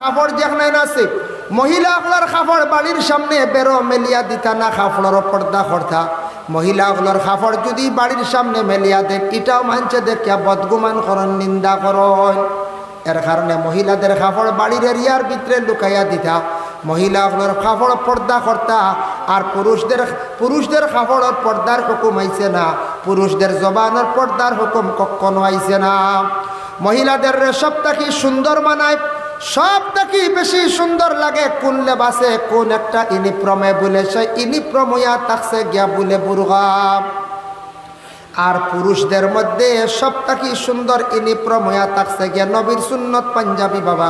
কাপড় যেখানে আছে মহিলা হলার কাপড় বাড়ির সামনে বেরো মেলিয়া দিতা না, কাপড়ের পর্দা করতা। মহিলা হলার কাপড় যদি বাড়ির সামনে মেলিয়া দেন, এটাও মানছে দেখিয়া বদগুমান করন, নিন্দা করন। এর কারণে মহিলাদের কাপড় বাড়ির এরিয়ার ভিতরে লুকাইয়া দিতা, মহিলা হলার কাপড় পর্দা করতা। আর পুরুষদের কাপড়ের পর্দার হুকুম আইছে না, পুরুষদের জবানের পর্দার হুকুম কখনো আইছে না। মহিলাদের সবটাকে সুন্দর মানায়, সবটাকে বেশি সুন্দর লাগে কোন লেবাসে, কোন একটা ইউনিফর্মে বলে সে ইউনিফর্ম হইয়া থাকছে গিয়া বলে বুরগা। আর পুরুষদের মধ্যে সবটাকে সুন্দর ইউনিফর্ম হইয়া থাকছে গিয়া নবীর সুন্নত পাঞ্জাবি। বাবা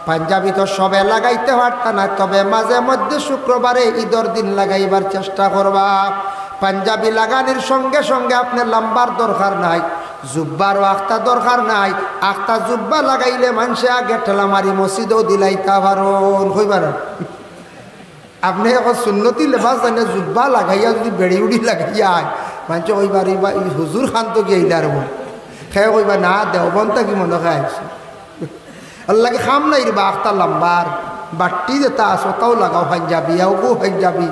পাঞ্জাবি তো সবে লাগাইতে পারতা না, তবে মাঝে মধ্যে শুক্রবারে ঈদের দিন লাগাইবার চেষ্টা করবা। পাঞ্জাবি লাগানোর সঙ্গে সঙ্গে আপনার লম্বার দরকার নাই, জুব্বারও আখতা দরকার নাই। আখতা জুব্বা লাগাইলে মানুষে আগে ঠেলা মারি মসজিদেও দিলাইতা পারন, হইবার। আপনি এখন সুন্নতি লেবাস জানে জুব্বা লাগাইয়া যদি বেড়ি উড়ি লাগাইয়া মানুষ ওইবার এইবার হুজুর খান তো গিয়ে এইলার মন খেয়ে কইবা না দেওবনটা কি মনে খাই আল্লাহকে খাম নাই রে বা আখতা লম্বার বাট্টি যেটা আছে ওটাও লাগাও পাঞ্জাবি, এগো পাঞ্জাবি।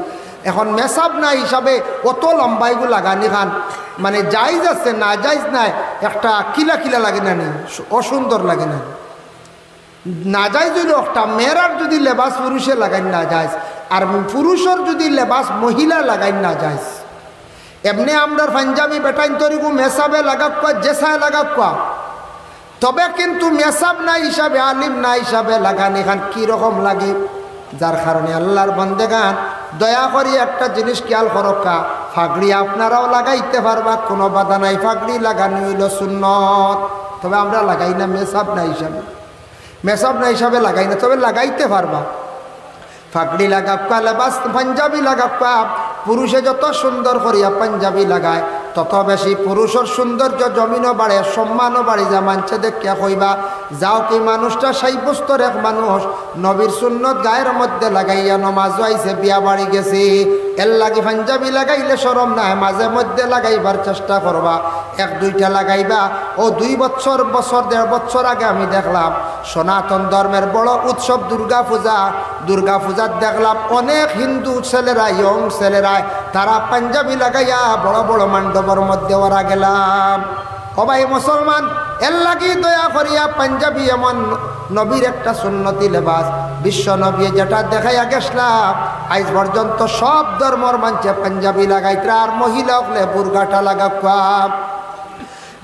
এখন মেসাব নাই হিসাবে অত লম্বাইগু লাগানি খান মানে জাইজ আছে, না জাইজ নাই, একটা কিলা কিলা লাগে না, নি অসুন্দর লাগে না। না যাই যদি একটা মেয়েরার যদি লেবাস পুরুষে লাগাই না যায়, আর পুরুষের যদি লেবাস মহিলা লাগাই না যায়। এমনি আমরা পাঞ্জাবি বেটাইন তরিগু মেসাবে লাগাক কোয়া, জেসায় লাগাক কোয়া, তবে কিন্তু মেসাব না হিসাবে, আলিম না হিসাবে লাগান এখান কীরকম লাগে। যার কারণে আল্লাহর বন্দেগান দয়া করি একটা জিনিস খেয়াল করকা, ফাগড়ি আপনারাও লাগাইতে পারবা, কোনো বাধা নাই। ফাগড়ি লাগানো হইল সুন্নত, তবে আমরা লাগাই না মেসাব না হিসাবে, মেসাব না হিসাবে লাগাই না, তবে লাগাইতে পারবা। ফাগড়ি লাগাপ্পা, লেবাস পাঞ্জাবি লাগাপ্পা। পুরুষে যত সুন্দর করিয়া পাঞ্জাবি লাগায় তত বেশি পুরুষের সৌন্দর্য জমিনও বাড়ে, সম্মানও বাড়ে। যা মানছে দেখিয়া কইবা যাও কি মানুষটা সাইবস্তর এক মানুষ নবীর সুন্নত গায়ের মধ্যে লাগাইয়া নমাজ আইছে, বিয়া বাড়ি গেছে, এর লাগি পাঞ্জাবি লাগাইলে শরম নাই, মাঝে মধ্যে লাগাইবার চেষ্টা করবা। এক দুইটা লাগাইবা। ও 2 বছর 1.5 বছর আগে আমি দেখলাম সনাতন ধর্মের বড় উৎসব দুর্গা পূজা। দুর্গা পূজার দেখলাম অনেক হিন্দু ছেলেরা, ইয়ং ছেলেরা, তারা পাঞ্জাবি লাগাইয়া বড় বড় মণ্ডপের মধ্যে ওরা গেলাম। ও ভাই মুসলমান, এর লাগি দয়া করিয়া পাঞ্জাবি এমন নবীর একটা সুন্নতি লেবাস, বিশ্ব নবী যেটা দেখাইয়া গেছলাম, আজ পর্যন্ত সব ধর্মর মানছে পাঞ্জাবি লাগাইতে। আর মহিলা হলে বুর্গাটা লাগাকুয়া,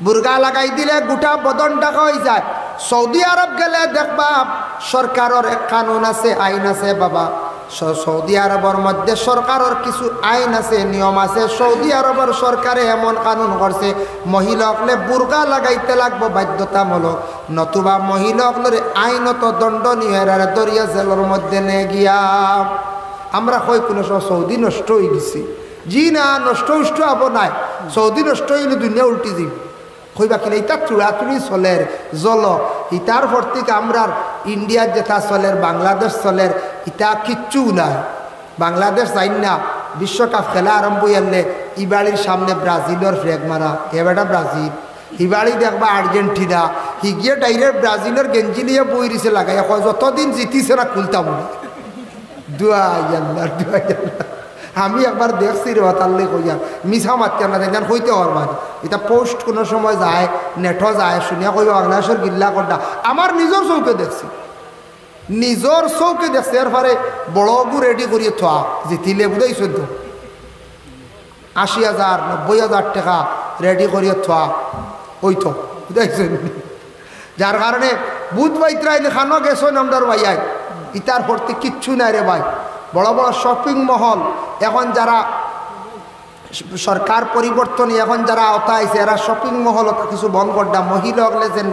বুর্গা লাগাই দিলে গোটা বদন ঢাকা হয়ে যায়। সৌদি আরব গেলে দেখবা সরকারের এক কানুন আছে, আইন আছে। বাবা সৌদি আরবের মধ্যে সরকারের কিছু আইন আছে, নিয়ম আছে। সৌদি আরবের সরকারে এমন কানুন করছে মহিলা হলে বুর্গা লাগাইতে লাগবো বাধ্যতামূলক, নতুবা মহিলা হলে আইনত দণ্ডনীয়, দরিয়া জেলের মধ্যে নে গিয়া। আমরা কই কোনো সময় সৌদি নষ্ট হয়ে গেছি, জি না, নষ্ট উষ্ট হবো নাই। সৌদি নষ্ট হইলে দুনিয়া উল্টি যাবে। কইবা কিনা ইটা চুড়াচুড়ি চলের জল, ইটার ভর্তিকে আমরা ইন্ডিয়ার যেটা চলের, বাংলাদেশ চলের, ইটা কিচ্ছু নাই। বাংলাদেশ যাই না বিশ্বকাপ খেলা আরম্ভ হইলে ইবাড়ির সামনে ব্রাজিলের ফ্ল্যাগ মারা, এবারটা ব্রাজিল, হিবাড়ি দেখবা আর্জেন্টিনা, হিগিয়ে ডাইরেক্ট ব্রাজিলের গেঞ্জি নিয়ে বই দিছে লাগাই, যতদিন জিতিছে না খুলতাম না। দুয়াই আল্লাহ, দুয়াই আল্লাহ। আমি একবার দেখছি রে তাল্লে কইয়া মিছা মারতে না দেন হইতে পারবার। এটা পোস্ট কোনো সময় যায়, নেটও যায়, শুনিয়া কইবা বাংলাদেশের গিল্লা করটা। আমার নিজের চৌকে দেখছি, নিজের চৌকে দেখছি। এর পরে বড়গু রেডি করিয়ে থা জিতিলে বুঝাইছ তো 80,000 90,000 টাকা রেডি করিয়ে থা ওই তো বুঝাইছেন। যার কারণে বুধ বাইত্রাইলে খানো গেছেন আমদার ভাইয়াই, ইতার ভর্তি কিচ্ছু নাই রে ভাই। বড় বড় শপিং মহল এখন যারা সরকার পরিবর্তন এখন যারা আওতা আইছে, এরা শপিং মহল কিছু বন্ধ করডা। মহিলা হলে যেন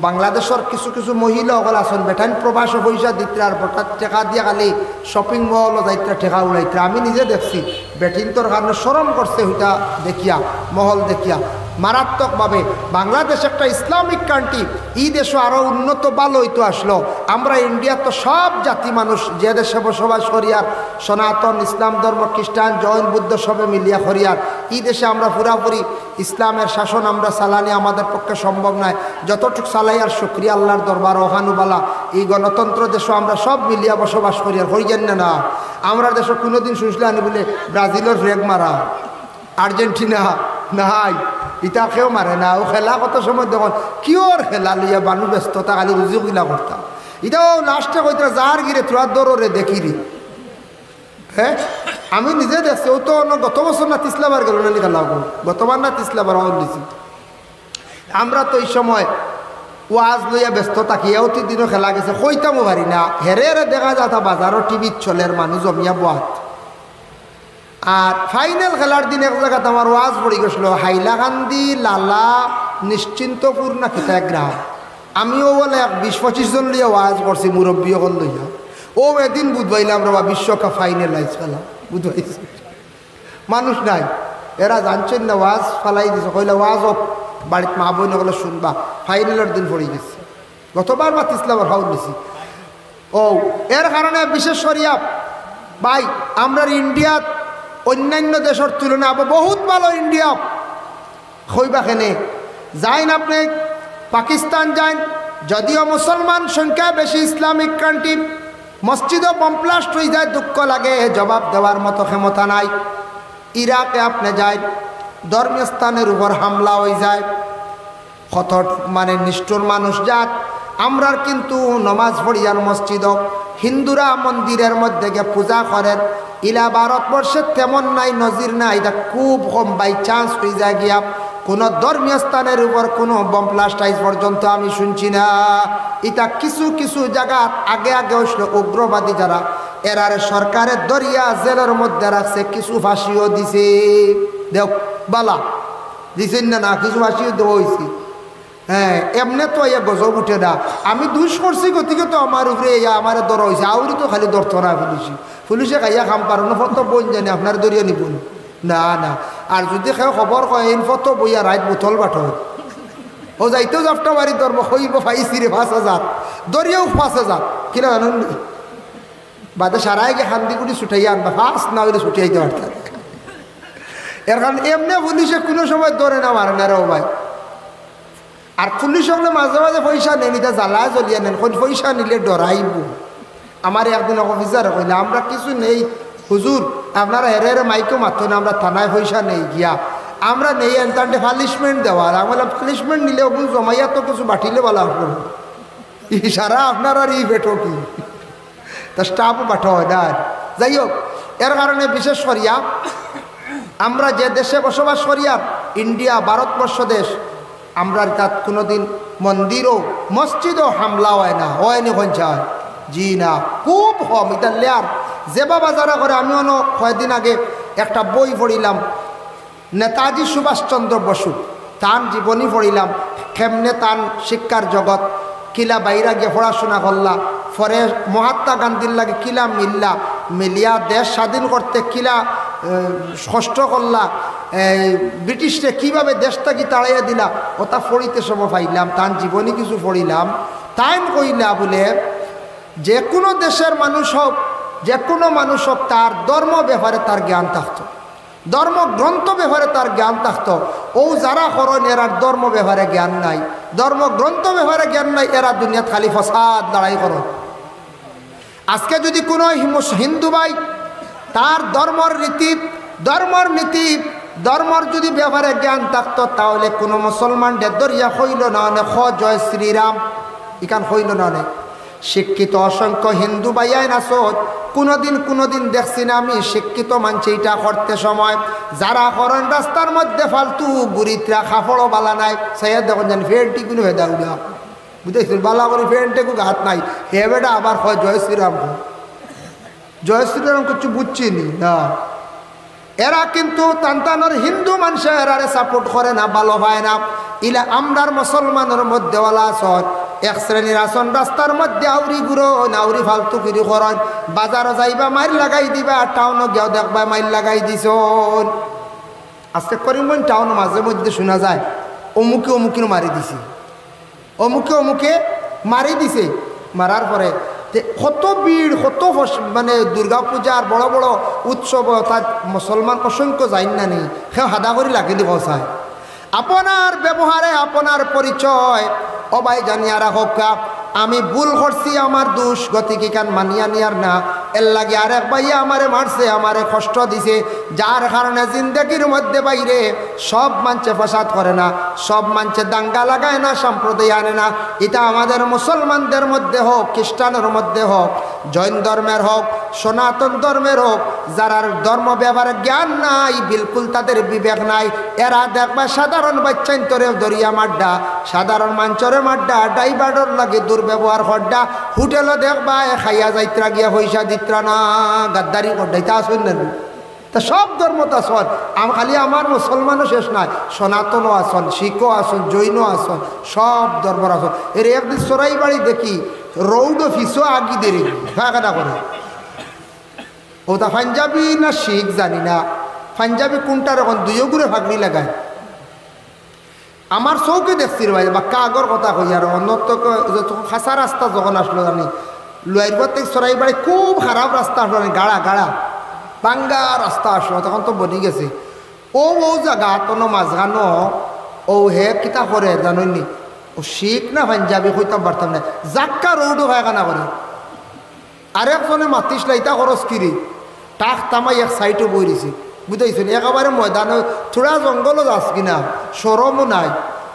বাংলাদেশের কিছু কিছু মহিলা হল আসন বেঠান প্রবাস পয়সা দিতে, আর হঠাৎ টেকা দিয়ে খালি শপিং মহলও যাইতে টেকা উড়াইতে। আমি নিজে দেখছি বেঠিন তোর কারণে সরম করছে ওইটা দেখিয়া, মহল দেখিয়া। মারাত্মকভাবে। বাংলাদেশ একটা ইসলামিক কান্ট্রি, এই দেশও আরও উন্নত ভালো হইতো আসলো। আমরা ইন্ডিয়া তো সব জাতি মানুষ যে দেশে বসবাস করিয়ার, সনাতন ইসলাম ধর্ম, খ্রিস্টান, জৈন, বুদ্ধ সবে মিলিয়া করিয়ার, এই দেশে আমরা পুরাপুরি ইসলামের শাসন আমরা চালানি আমাদের পক্ষে সম্ভব নয়। যতটুকু চালাই আর শুকরিয়া আল্লাহর দরবার ওহানুবালা। এই গণতন্ত্র দেশও আমরা সব মিলিয়া বসবাস করিয়ার হইয়েন না। আমরা দেশে কোনোদিন শুনলে আনি বলে ব্রাজিলের ফ্লেগ মারা, আর্জেন্টিনা নাই, ইটা কেউ মারে না। ও খেলা কত সময় দেখুন কিওর খেলা লইয়া মানুষ ব্যস্ততা খালি রুজি কিলা করতাম। এটাও লাস্টে কইতা যার গিরে তোর দৌড়ে দেখিরি। হ্যাঁ আমি নিজে দেখছি, ও তো গত বছর না তিসলাবার গেল না খেলা, গতবার না তিসলাবার দিছি। আমরা তো এই সময় ওয়াজ লইয়া ব্যস্ত থাকি, এওতি দিনও খেলা গেছে কইতামও পারি না। হেরে হেরে দেখা যাতা বাজারও টিভিত চলের মানুষ জমিয়া বাত। আর ফাইনাল খেলার দিন এক জায়গাতে আমার ওয়াজ পড়ে গেছিল হাইলাকান্দি লালা নিশ্চিন্তপুর না কিতা গ্রাম। আমিও বলে 20-25 জন লইয়া ওয়াজ করছি, মুরব্বী হল লইয়া। ও এদিন বুধবাইলাম রবা বিশ্বকাপ ফাইনাল আইস খেলা বুধবাইছি, মানুষ নাই। এরা জানছেন না ওয়াজ ফালাই দিছে, কইলে ওয়াজ হোক বাড়িতে মা বই নগলে শুনবা। ফাইনালের দিন পড়ে গেছে, গতবার বা তিসলাবার হাউল দিছি। ও এর কারণে বিশেষ করিয়া ভাই আমরা ইন্ডিয়াত অন্যান্য দেশের তুলনায় বহুত ভালো। ইন্ডিয়া হইবা খেনে যাইন আপনি পাকিস্তান যাইন, যদিও মুসলমান সংখ্যা বেশি, ইসলামিক কান্ট্রি, মসজিদও বমপ্লাস্ট হয়ে যায়, দুঃখ লাগে, জবাব দেওয়ার মতো ক্ষমতা নাই। ইরাকে আপনি যাই, ধর্মীয় স্থানের উপর হামলা হয়ে যায়, কত মানে নিষ্ঠুর মানুষ জাত। আমরার কিন্তু নমাজ পড়িয়ার মসজিদ, হিন্দুরা মন্দিরের মধ্যে গিয়ে পূজা করেন। ইলা ভারতবর্ষে তেমন নাই, নজির নাই, এটা খুব কম বাই চান্স হয়ে যায় গিয়া কোনো ধর্মীয় স্থানের উপর কোনো বম ব্লাস্ট আইজ পর্যন্ত আমি শুনছি না। এটা কিছু কিছু জায়গা আগে আগে হইছিল উগ্রবাদী যারা, এরারে সরকারের দরিয়া জেলের মধ্যে রাখছে, কিছু ফাঁসিও দিছে। দেখ বালা দিছেন না, কিছু ফাঁসিও দেওয়া হয়েছে। হ্যাঁ এমনি তো ইয়া গজব উঠে না। আমি দুষ করছি গতিকে তো আমার উপরে আমার দর হয়েছে, আউরি তো খালি দরতো না পুলিশে খাইয়া খাম পারো না, ফটো বই জানি আপনার দরিয়া নিবুন না না। আর যদি কেউ খবর কয় এই ফটো বইয়া রাইত বোতল বাট ও যাইতেও যাফটা বাড়ি ধরবো হইব পাইছি রে 5,000, দরিয়াও 5,000 কিনা জানুন নি বাদে সারাই গিয়ে খান্দিগুড়ি ছুটাইয়া আনবা, ফার্স্ট না হইলে ছুটিয়াইতে পারতাম। এর কারণ এমনি পুলিশে কোনো সময় ধরে না, মারে না রে ভাই। আর পুলিশ হলে মাঝে মাঝে পয়সা নেন, এটা জ্বালায় জ্বলিয়ে নেন, পয়সা নিলে ডরাইব। আমার একদিন অফিসার কইলে আমরা কিছু নেই হুজুর, আপনারা হেরে হেরে মাইকেও মাত্র না, আমরা থানায় পয়সা নেই গিয়া আমরা নেই এনতান্টে পানিশমেন্ট দেওয়ার। আমি বললাম পানিশমেন্ট নিলে ওগুলো জমাইয়া তো কিছু বাটিলে বলা করবো, ইশারা আপনার আর ই বেটো কি তা স্টাফও বাঠা হয় না। যাই হোক, এর কারণে বিশেষ করিয়া আমরা যে দেশে বসবাস করিয়া, ইন্ডিয়া ভারতবর্ষ দেশ, আমরা তাত কোনোদিন মন্দিরও মসজিদও হামলা হয় না, হয়নি পঞ্চায়েত জি না, খুব কম। এটা লেয়ার যে বাবা যারা করে, আমি কয়েকদিন আগে একটা বই পড়িলাম নেতাজি সুভাষচন্দ্র বসু, তান জীবনী পড়িলাম, কেমনে তান শিক্ষার জগৎ কিলা বাইরা গিয়ে পড়াশোনা করলা, পরে মহাত্মা গান্ধীর লাগে কিলা মিলিয়া দেশ স্বাধীন করতে কিলা কষ্ট করলা, ব্রিটিশরে কীভাবে দেশটাকে তাড়াইয়া দিলা, ওটা পড়িতে সময় পাইলাম। তান জীবনী কিছু পড়িলাম, তাই কইলা বলে যে কোনো দেশের মানুষ হোক, যে কোনো মানুষ হোক, তার ধর্ম ব্যাপারে তার জ্ঞান থাকতো, ধর্মগ্রন্থ ব্যাপারে তার জ্ঞান থাকতো। ও যারা করেন এরার ধর্ম ব্যাপারে জ্ঞান নাই, ধর্মগ্রন্থ ব্যাপারে জ্ঞান নাই, এরা দুনিয়াত খালি ফসাদ লড়াই করো। আজকে যদি কোনো হিন্দু ভাই তার ধর্মর নীতি ধর্মর যদি ব্যাপারে জ্ঞান থাকতো, তাহলে কোনো মুসলমান দরিয়া হইল না অনেক জয় শ্রীরাম ইকান হইল না অনেক। শিক্ষিত অসংখ্য হিন্দু ভাইয়াই না কোনোদিন দেখছি না আমি শিক্ষিত মানছি এটা করতে সময় যারা করেন রাস্তার মধ্যে ফালতু বুড়িতরা খাফড়ও বালা নাই, সাইয়া দেখুন জানি ফেন্টি কোনো ভেদা উড়া বুঝতেছি বালা করে ফেন্টে কোনো হাত নাই, হে বেটা আবার হয় জয় শ্রীরাম, জয় শ্রীরাম কিছু বুঝছি নি না। এরা কিন্তু তান্তানোর হিন্দু মানুষে এরারে সাপোর্ট করে না, ভালো হয় না। ইলা আমরার মুসলমানের মধ্যে ওলা আসন এক শ্রেণীর আসন, রাস্তার মধ্যে আউরি গুঁড়ো নাউরি ফালতু কিরি করেন, বাজারও যাইবা মাইল লাগাই দিবা, টাউনও গিয়েও দেখবা মাইল লাগাই দিছ। আজকে করিমগঞ্জ টাউন মাঝে মধ্যে শোনা যায় অমুকে অমুকে মারি দিছে, অমুকে অমুকে মারি দিছে। মারার পরে কত ভিড়, কত মানে দুর্গা পূজার বড় বড় উৎসব তার মুসলমান অসংখ্য যাই না নি, সে হাদা করে লাগে দিব চায়। আপনার ব্যবহারে আপনার পরিচয় অবাই জানিয়া রাখক, আমি ভুল করছি, আমার দোষ, গতিকে কান মানিয়া নিয়ার না। এর লাগে আরেক ভাইয়া আমারে মারছে, আমারে কষ্ট দিছে, যার কারণে জিন্দগির মধ্যে বাইরে সব মানছে ফাসাদ করে না, সব মানছে দাঙ্গা লাগায় না, সম্প্রদায় আনে না। এটা আমাদের মুসলমানদের মধ্যে হোক, খ্রিস্টানের মধ্যে হোক, জৈন ধর্মের হোক, সনাতন ধর্মের হোক, যারা ধর্ম ব্যবহারে জ্ঞান নাই, বিলকুল তাদের বিবেক নাই, এরা দেখবা সাধারণ বাচ্চান্তরে দরিয়া মাড্ডা, সাধারণ মাঞ্চরে মাড্ডা, ড্রাইভারের লাগে দুর্ব্যবহার হড্ডা, হোটেলও দেখবা খাইয়া যাইত্রা গিয়া পয়সা দিত্রা না, গাদ্দারি করডাইতা আসুন না। তা সব ধর্মতা আসন, খালি আমার মুসলমানও শেষ নাই, সনাতনও আসন, শিখও আসন, জৈনও আসন, সব ধর্মর আসন। এর একদিন সরাই বাড়ি দেখি রৌড অফিসও আগি দেরি ফাঁকাটা করে, ও তা পাঞ্জাবি না শিখ জানি না, পাঞ্জাবি কোনটার এখন দুইও ঘুরে ফাঁকড়ি লাগায়। আমার চৌকে দেখছির ভাই বা কাগর কথা কই, আর অন্যত খাসা রাস্তা যখন আসলো জানি, লুয়াইরবার থেকে সরাই বাড়ি খুব খারাপ রাস্তা আসলো, গাড়া গাড়া বাঙ্গা রাস্তা আসলো, তখন তো বনি গেছে। ও জায়গা তনো মাঝখানো ও হে কিতা করে জানি, ও শিখ না পাঞ্জাবি কইতাম পারতাম না, জাক্কা রৌডও ভাইখানা করে। আরেকজনে মাতিস লাইতা খরচ কিরি টাক তামাই এক সাইডও বই দিছে, বুঝাইছেন একেবারে ময়দানে থোড়া জঙ্গলও যাস কিনা, সরমও নাই,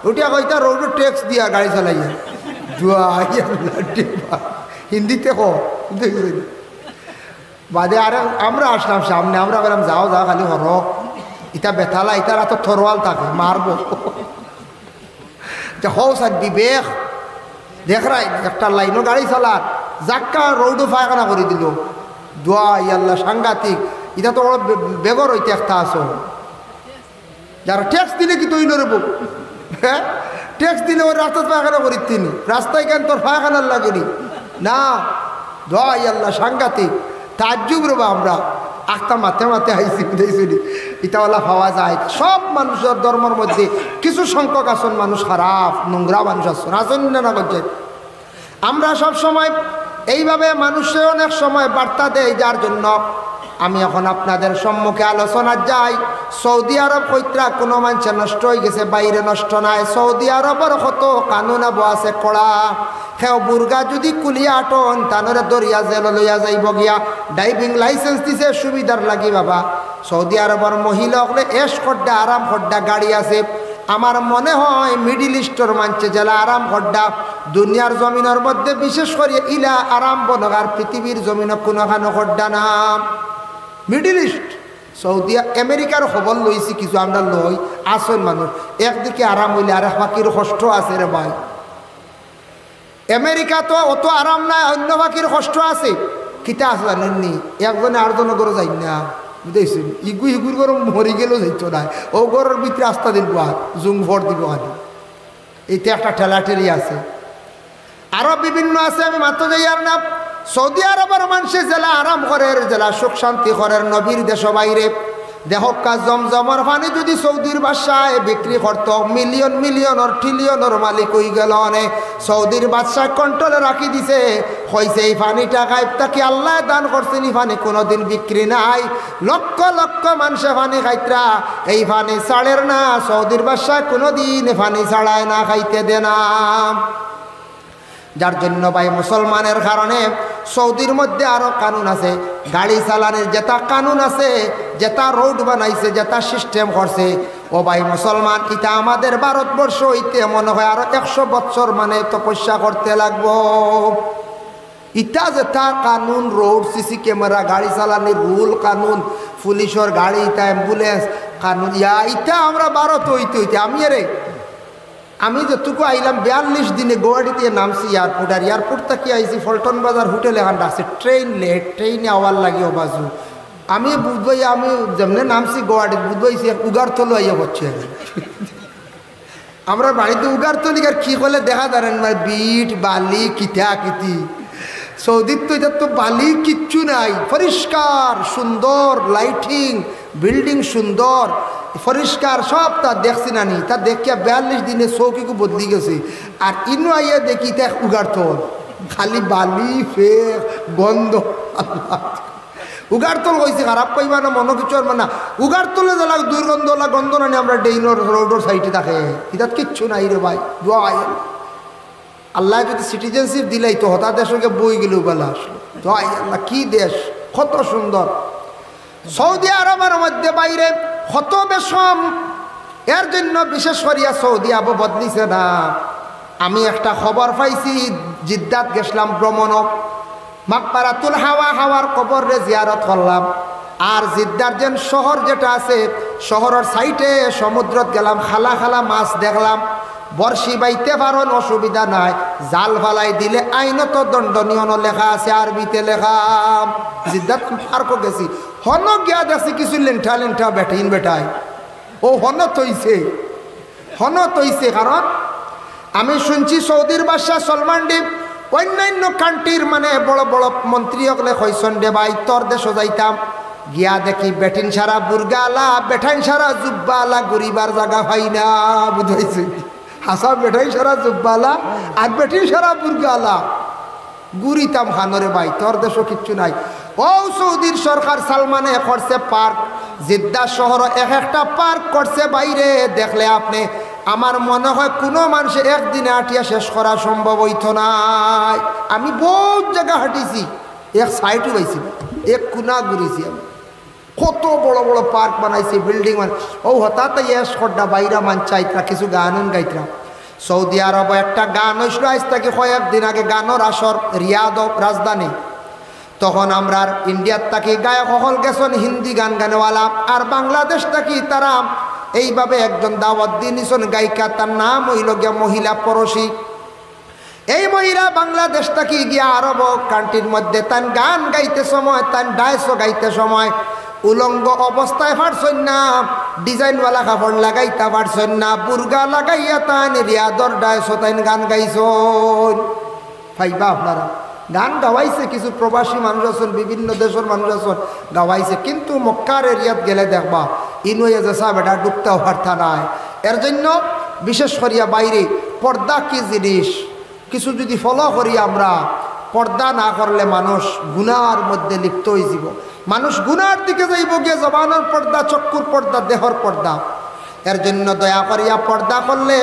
ওইটা কইতা রৌড ট্যাক্স দিয়া গাড়ি চালাইয়া হিন্দিতে বুঝাইছেন। বাদে আরে আমরা আসলাম সামনে, আমরা বললাম যাও যাও খালি হর, ইটা বেতালা, ইটার এত থরওয়াল থাকে মারবো। হও স্যার বিবেক দেখ রাই, একটা লাইনও গাড়ি চালার জাক্কা রৌডও ফায়খানা করে দিল, দোয়া ইয়াল্লা সাংঘাতিক। এটা তো বড় বেগর হইতে একটা আসো, যারা ট্যাক্স দিলে কি তৈরি নেব, হ্যাঁ ট্যাক্স দিলে ওই রাস্তা ফায়খানা করি, তিনি রাস্তায় কেন তোর ফায়খানার লাগেনি না, দোয়া ইয়াল্লা সাংঘাতিক। তাজ্জুব রবা আমরা আখতা মাথে মাথে আইসি বুঝাইছি, ইটাওয়ালা পাওয়া যায়। সব মানুষের ধর্মের মধ্যে কিছু সংখ্যক আসন মানুষ খারাপ নোংরা মানুষ আসন, আসন না করছে। আমরা সব সময় এইভাবে মানুষের অনেক সময় বার্তা দেয়, যার জন্য আমি এখন আপনাদের সম্মুখে আলোচনা যাই। সৌদি আরব কইত্রা কোনো মানুষের নষ্ট হয়ে গেছে, বাইরে নষ্ট নাই। সৌদি আরবের কত কানুন আবু আছে কড়া, সেও বুর্গা যদি কুলিয়া আটন তানরে দরিয়া জেল লইয়া যাইব গিয়া, ড্রাইভিং লাইসেন্স দিছে সুবিধার লাগি বাবা। সৌদি আরবের মহিলা হলে এস খড্ডা আরাম খড্ডা গাড়ি আছে। আমার মনে হয় মিডিল ইস্টর মানছে জেলা আরাম খড্ডা, দুনিয়ার জমিনের মধ্যে বিশেষ করে ইলা আরাম বনগার পৃথিবীর জমিন কোনোখানো খড্ডা নাম মিডিল ইস্ট। সৌদি আমেরিকার খবর লইছি কিছু, আমরা লই আসল মানুষ একদিকে আরাম হইলে আর বাকির কষ্ট আছে রে ভাই। আমেরিকা তো অত আরাম নাই, অন্য বাকির কষ্ট আছে। কিতা আছে জানেননি, একজনে আরেকজনের ঘরে যাই না, বুঝেছেন ইগুর ঘর মরি গেলেও যাইতো না, ও ঘরের ভিতরে আস্তা দিন জুম ভর দিব আনি, এইটা একটা ঠেলাঠেলি আছে। আরো বিভিন্ন আছে, আমি মাত্র যাই আর না। সৌদি আরবের মানুষে জেলা আরাম করের, জেলা সুখ শান্তি করের, নবীর দেশ বাইরে দেহকা জমজমর পানি যদি সৌদির বাদশায় বিক্রি করত, মিলিয়ন মিলিয়নের ট্রিলিয়নের মালিক হয়ে গেল। অনেক সৌদির বাদশাহ কন্ট্রোলে রাখি দিছে, হয়েছে এই পানিটা গাইব তাকে আল্লাহ দান করছেন, এই পানি কোনোদিন বিক্রি নাই। লক্ষ লক্ষ মানুষে পানি খাইতরা, এই পানি ছাড়ের না। সৌদির বাদশাহ কোনোদিন পানি ছাড়ায় না, খাইতে দে না। যার জন্য ভাই মুসলমানের কারণে সৌদির মধ্যে আরো কানুন আছে, গাড়ি চালানোর যেটা কানুন আছে, যেটা রোড বানাইছে, যেটা সিস্টেম করছে, ও ভাই মুসলমান এটা আমাদের ভারতবর্ষ হইতে মনে হয় আরো 100 বছর মানে তপস্যা করতে লাগবো। ইটা যেটা কানুন, রোড, সিসি ক্যামেরা, গাড়ি চালানোর রুল কানুন, পুলিশের গাড়ি, ইটা অ্যাম্বুলেন্স কানুন, ইটা আমরা ভারত হইতে হইতে আমি যেটুকু আইলাম 42 দিনে গুয়াহাটিতে নামছি এয়ারপোর্ট, আর এয়ারপোর্ট থেকে আইছি ফলটন বাজার হোটেল এখান আছে, ট্রেন লেট, ট্রেনে আওয়ার লাগে বাজু। আমি বুঝবাই, আমি যেমনি নামছি গুয়াহাটি বুঝবাইছি উগারতলো আইয়া হচ্ছে। আমরা বাড়িতে উগারতলি আর কি করলে দেখা দাঁড়েন মানে বিট বালি কিতা কিতি। সৌদির তো এটা তো বালি কিচ্ছু নাই, পরিষ্কার সুন্দর লাইটিং, বিল্ডিং সুন্দর, পরিষ্কার সব তা দেখছি না নি, তা দেখিয়া 42 দিনে চৌকিকে বদলি গেছে। আর ইনু আইয়া দেখি তা উগারত খালি বালি ফের গন্ধ। উগারতল কইছে খারাপ পাইবা না, মনে কিছু আর না। উগারতলে জ্বালা দুর্গন্ধ ওলা গন্ধ না আমরা ডেইনোর রোডের সাইডে থাকে, ইতাত কিচ্ছু নাই রে ভাই। দোয়া আল্লাহ যদি সিটিজেনশিপ দিলাই তো হঠাৎ দেশকে বই গেল বেলা আসলো। দোয়া আল্লাহ কি দেশ, কত সুন্দর। সৌদি আরবের মধ্যে বাইরে কত বেশম, এর জন্য বিশেষ করিয়া সৌদি আরব বদলিছে না। আমি একটা খবর পাইছি, জিদ্দাত গেছিলাম ভ্রমণ, মাকবারাতুল হাওয়ার কবরে জিয়ারত করলাম। আর জিদ্দার যেন শহর যেটা আছে, শহরের সাইডে সমুদ্রত গেলাম, খালা খালা মাছ দেখলাম। বর্ষি বাইতে পারেন, অসুবিধা নাই, জাল ফালাই দিলে আইনত দণ্ডনীয় লেখা আছে, আরবিতে লেখা। জিদ্দাত পার্কও গেছি, হন গিয়া দেখছি কিছু লেন্ঠা লেন্ঠা বেঠিন বেটায়, ও হন তৈছে। কারণ আমি শুনছি সৌদির বাদশাহ সলমান ডিপ অন্যান্য কান্ট্রির মানে বড় বড় মন্ত্রী হলে কইসন দে ভাই তোর দেশও যাইতাম, গিয়া দেখি বেটিন সারা বুর্গালা, বেঠাইন সারা জুব্বালা, গরিবার জায়গা পাই না। বুঝাইছে হাসা বেঠাইন সারা জুব্বালা আর বেটিন সারা বুর্গালা, গুরিতাম খানরে ভাই তোর দেশও কিচ্ছু নাই। ও সৌদির সরকার সালমানে করছে পার্ক, জিদ্দা শহর একটা পার্ক করছে বাইরে, দেখলে আপনি আমার মনে হয় কোনো মানুষের একদিনে হাঁটিয়া শেষ করা সম্ভব হইতো নাই। আমি বহুত জায়গা হাঁটিছি, এক সাইডও পাইছি, এক কোনা ঘুরেছি আমি। কত বড় বড় পার্ক বানাইছি, বিল্ডিং ও হঠাৎ এসটা বাইরা মান চাইতরা কিছু গান গাইতরা। সৌদি আরব একটা গান হয়েছিল আজ থেকে কয়েকদিন আগে, গানের আসর রিয়াদ রাজধানী। তখন আমরা ইন্ডিয়ার থাকি গায়ক হল গেছেন হিন্দি গান গানেওয়ালা, আর বাংলাদেশ থাকি তারা এইভাবে একজন দাওয়াত দিয়েছেন গায়িকা, তার নাম হইল গিয়া মহিলা পরশী। এই মহিলা বাংলাদেশ থাকি গিয়া আরব কান্ট্রির মধ্যে তান গান গাইতে সময়, তান ডান্সও গাইতে সময় উলঙ্গ অবস্থায় পারছেন না, ডিজাইনওয়ালা কাপড় লাগাইতে পারছেন না, বুর্গা লাগাইয়া তান রিয়াদর ডান্সও তাই গান গাইছেন। ভাইবা আপনারা গান গাওয়াইছে, কিছু প্রবাসী মানুষ আছেন, বিভিন্ন দেশের মানুষ আছেন গাওয়াইছে, কিন্তু মক্কার এরিয়াত গেলে দেখবা ইনুয়ে যে সাহেব এটা ডুবতেও পারতা নাই। এর জন্য বিশেষ করিয়া বাইরে পর্দা কি জিনিস, কিছু যদি ফলো করি আমরা, পর্দা না করলে মানুষ গুনার মধ্যে লিপ্ত হয়ে যাব। মানুষ গুনার দিকে যাইব গিয়ে জবানের পর্দা, চক্ষুর পর্দা, দেহর পর্দা। এর জন্য দয়া করিয়া পর্দা করলে,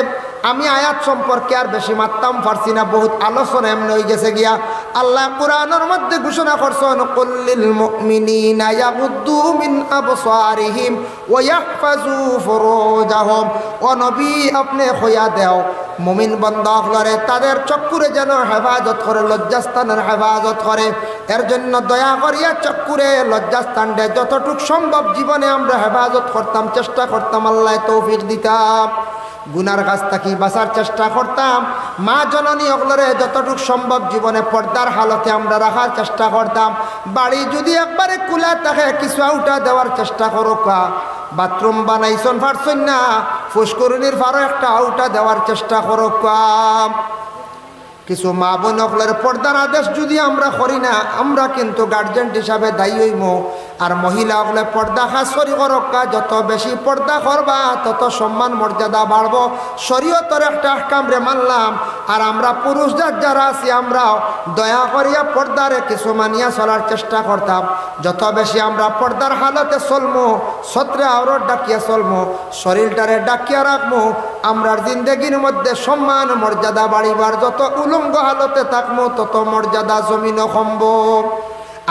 আমি আয়াত সম্পর্কে আর বেশি মারতাম পারছি না, বহুত আলোচনা এমনি হয়ে গেছে গিয়া। আল্লাহ কোরআনের মধ্যে ঘোষণা করছেন, কুল্লিল মুমিনিনা ইয়াগুদ্দু মিন আবসারিহিম ওয়া ইয়াহফাজু ফুরুজাহুম। ও নবী আপনি কইয়া দেও মুমিন বান্দাগুলোরে তাদের চক্ষুরে যেন হেফাজত করে, লজ্জাস্থানের হেফাজত করে। এর জন্য দয়া করিয়া চক্ষুরে, লজ্জাস্থানটা যতটুকু সম্ভব জীবনে আমরা হেফাজত করতাম, চেষ্টা করতাম, আল্লাহ তৌফিক দিতাম। গুনার কাছ থেকে বাঁচার চেষ্টা করতাম, মা জননী ওগুলোরে যতটুকু সম্ভব জীবনে পর্দার হালতে আমরা রাখার চেষ্টা করতাম। বাড়ি যদি একবারে খোলা থাকে কিছু আউটা দেওয়ার চেষ্টা করো। বাথরুম বানাইছন পারছন না, ফুসকুরনির ফারো একটা আউটা দেওয়ার চেষ্টা করো। কিছু মা বোন ওগুলোর পর্দার আদেশ যদি আমরা করি না, আমরা কিন্তু গার্জেন হিসাবে দায়ী হইম। আর মহিলা ওগুলো পর্দা খাস করি করক্কা, যত বেশি পর্দা করবা তত সম্মান মর্যাদা বাড়ব। শরীয়তের একটা আহকামরে মানলাম। আর আমরা পুরুষ যারা আছি আমরাও দয়া করিয়া পর্দারে কিছু মানিয়া চলার চেষ্টা করতাম। যত বেশি আমরা পর্দার হালতে চলমু, ছত্রে আওরত ডাকিয়া চলমু, শরীরটারে ডাকিয়া রাখমু, আমরার জিন্দগির মধ্যে সম্মান মর্যাদা বাড়িবার। যত উলঙ্গ হালতে থাকমু তত মর্যাদা জমিন কমব।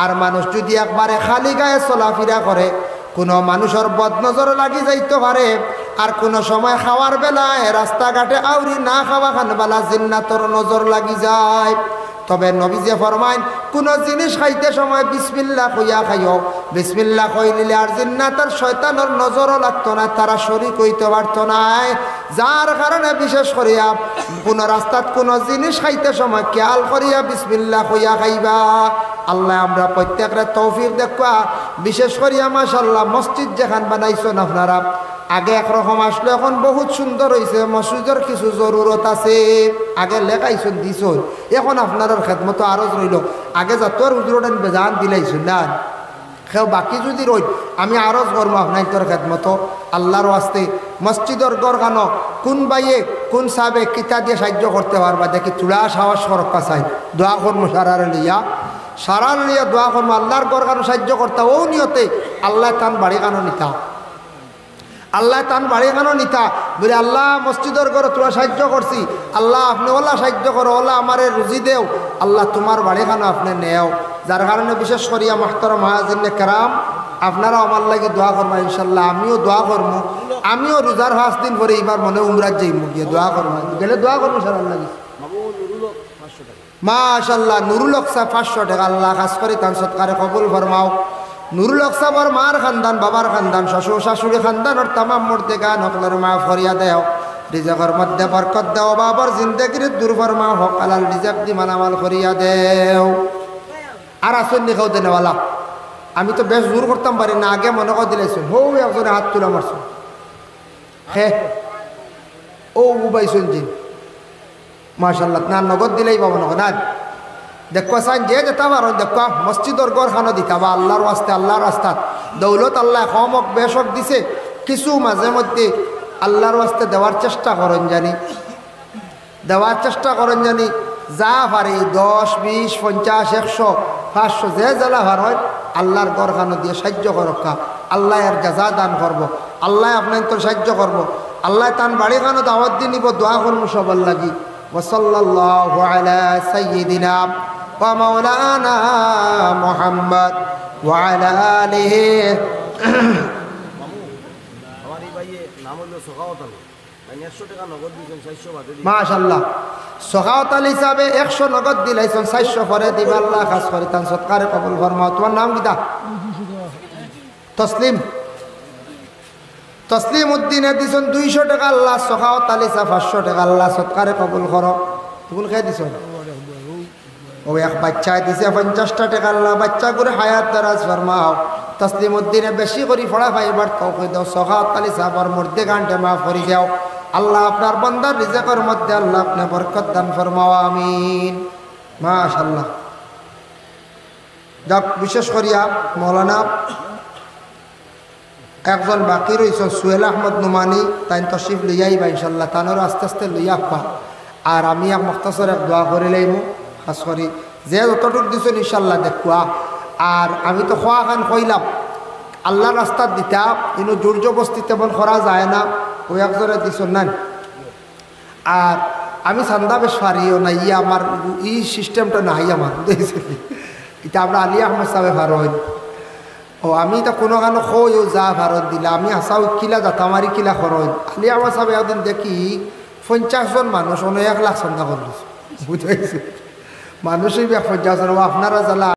আর মানুষ যদি একবারে খালি গায়ে চলাফেরা করে, কোনো মানুষের বদনজর লাগি যাইতে পারে। আর কোনো সময় খাওয়ার বেলায় রাস্তাঘাটে আউরি না খাওয়া খান বেলা জিন্নাতর নজর লাগি যায়। তবে নবীজে ফরমাইন, কোনো জিনিস খাইতে সময় বিসমিল্লাহ কইয়া খাইও। বিসমিল্লাহ কই নিলে আর জিন্নাতের শয়তানের নজরও লাগতো না, তারা শরীক হইতে পারতো না। যার কারণে বিশেষ করিয়া কোনো রাস্তাত কোনো জিনিস খাইতে সময় খেয়াল করিয়া বিসমিল্লাহ কইয়া খাইবা। আল্লাহ আমরা প্রত্যেকরে তৌফিক দেখবা। বিশেষ করিয়া মাশাআল্লাহ মসজিদ যেখান বানাইছেন আপনারা, আগে একরকম আসলো, এখন বহুত সুন্দর হয়েছে। মসজিদের কিছু জরুরত আছে, আগে লেখাইছেন দিছন, এখন আপনার খেদমতো আরজ রইল। আগে যাতো আর উজরোটান বেজান দিলাইছেন না, সেও বাকি যদি রই আমি আরজ করবো আপনার তোর খেদমত আল্লাহর ওয়াস্তে মসজিদর গড়খানো কোন বাইয়ে কোন সাবে কিতা দিয়ে সাহায্য করতে পারবা দেখি চূড়া সাহস সরকা চাই দোয়া করবো সারার লিয়া দোয়া করবো আল্লাহর গড়খানো সাহায্য করতে ও নিয়তে আল্লাহ তান বাড়ি কানো নিতা আল্লাহ তান বাড়ি কেন নিতা বলে আল্লাহ মসজিদের ঘরে তোরা সাহায্য করছি আল্লাহ আপনি ওলা সাহায্য করো ওলা আমারে রুজি দেও আল্লাহ তোমার বাড়ি কেন আপনি নেও যার কারণে বিশেষ করিয়া মাহতারাম মুআজ্জিনে কেরাম আপনারা আমার লাগি দোয়া করবা ইনশাল্লাহ আমিও দোয়া করবো আমিও রোজার 5 দিন পরে এবার মনে উমরাত যাইমু গিয়ে দোয়া করবো গেলে দোয়া করবো সার লাগি মাশাল্লাহ নুরুল হক সাহেব 500 টাকা আল্লাহ খাস করে তার সৎকারে কবুল ফরমাও নুরুল হক সাহেবর মার খানদান বাবার খানদান শ্বশুর শাশুড়ি খানদানের তামাম মুর্দেগা নকলের মাফ করিয়া দেও রিজেকের মধ্যে বরকত দেও বাবার জিন্দেগির দূর ফরমাও হক হালাল রিজেক দি মানামাল করিয়া দেও আর আসুন নি খাও দেনেওয়ালা আমি তো বেশ জোর করতাম পারি না আগে মনে করে দিলাইছুন হো একজনে হাত তুলে মারছুন হে ও উবাইছুন জি মাশাল্লাহ না নগদ দিলেই পাবো নগদ না দেখো চাই যে যেতে পারো দেখো মসজিদর গড়খানো দিতা বা আল্লাহর ওয়াস্তে আল্লাহর রাস্তাত দৌলত আল্লাহ কমক বেশক দিছে কিছু মাঝে মধ্যে আল্লাহর ওয়াস্তে দেওয়ার চেষ্টা করেন জানি যা পারে 10, 20, 50, 100, 500 যে জেলা ভার হয় আল্লাহর গড়খানো দিয়ে সাহায্য করকা আল্লাহ এর জাযা দান করবো আল্লাহ আপনার তো সাহায্য করবো আল্লাহ তান বাড়ি খানো দাওয়াত দিয়ে নিব দোয়া করবো সবার লাগি ওয়াসাল্লাল্লাহু আলা সাইয়্যিদিনা ওয়া মাওলানা মুহাম্মদ ওয়া আলা আলিহি আমারই ভাইয়ে নাম হলো সখাওয়াত আলী 100 টাকা নগদ দিয়েছেন 400 বাদে মাশাআল্লাহ সখাওয়াত আলী হিসাবে 100 নগদ দিলাইছেন 400 পরে দিবা আল্লাহ খাস করে তান সৎকারে কবুল ফরমাও তোমার নাম কিটা তসলিম উদ্দিনে দিছেন 200 টাকা আল্লাহ সখাওয়াত আলী সাহেব 500 টাকা আল্লাহ সৎকারে কবুল করো তুমি খেয়ে দিছেন ও এক বাচ্চায় দিছে 50 টাকা আল্লাহ বাচ্চা করে হায়াত দারাজ ফরমাও তসলিম উদ্দিনে বেশি করে পড়া পাইবার তৌফিক দাও সখাওয়াত আলী সাহেবের মধ্যে গানটা মাফ করে দাও আল্লাহ আপনার বান্দার রিজেকের মধ্যে আল্লাহ আপনি বরকত দান ফরমাও আমিন মাশাআল্লাহ যাক বিশেষ করিয়া মৌলানা একজন বাকি রয়েছেন সোহেল আহমদ নুমানি তাই তশরিফ লইয়াইবা ইনশাল্লাহ তানোর আস্তে আস্তে লইয়া পা আর আমি এক মুখতাসর এক দোয়া করে লইমু খাস করি যে যতটুক দিছেন ইনশাল্লাহ দেখুয়া আর আমি তো খোয়া খান কইলাম আল্লাহ রাস্তার দিতা কিন্তু জোর জবস্তি তেমন করা যায় না ওই একজনে দিছেন না আর আমি চান্দা বেশ পারিও না ইয়ে আমার ই সিস্টেমটা নাই আমার এটা আমরা আলী আহমদ সাহেব ভারত ও আমি তো কোনো কারণে খোও যা ভারত দিলা আমি আসাও কিলা যাতামারি কিলা খরচ আলী আহমদ সাহেব একদিন দেখি 50 জন মানুষ 1 লাখ চান্দা করল বুঝতে মানুষই 50 জন আপনারা জ্বালা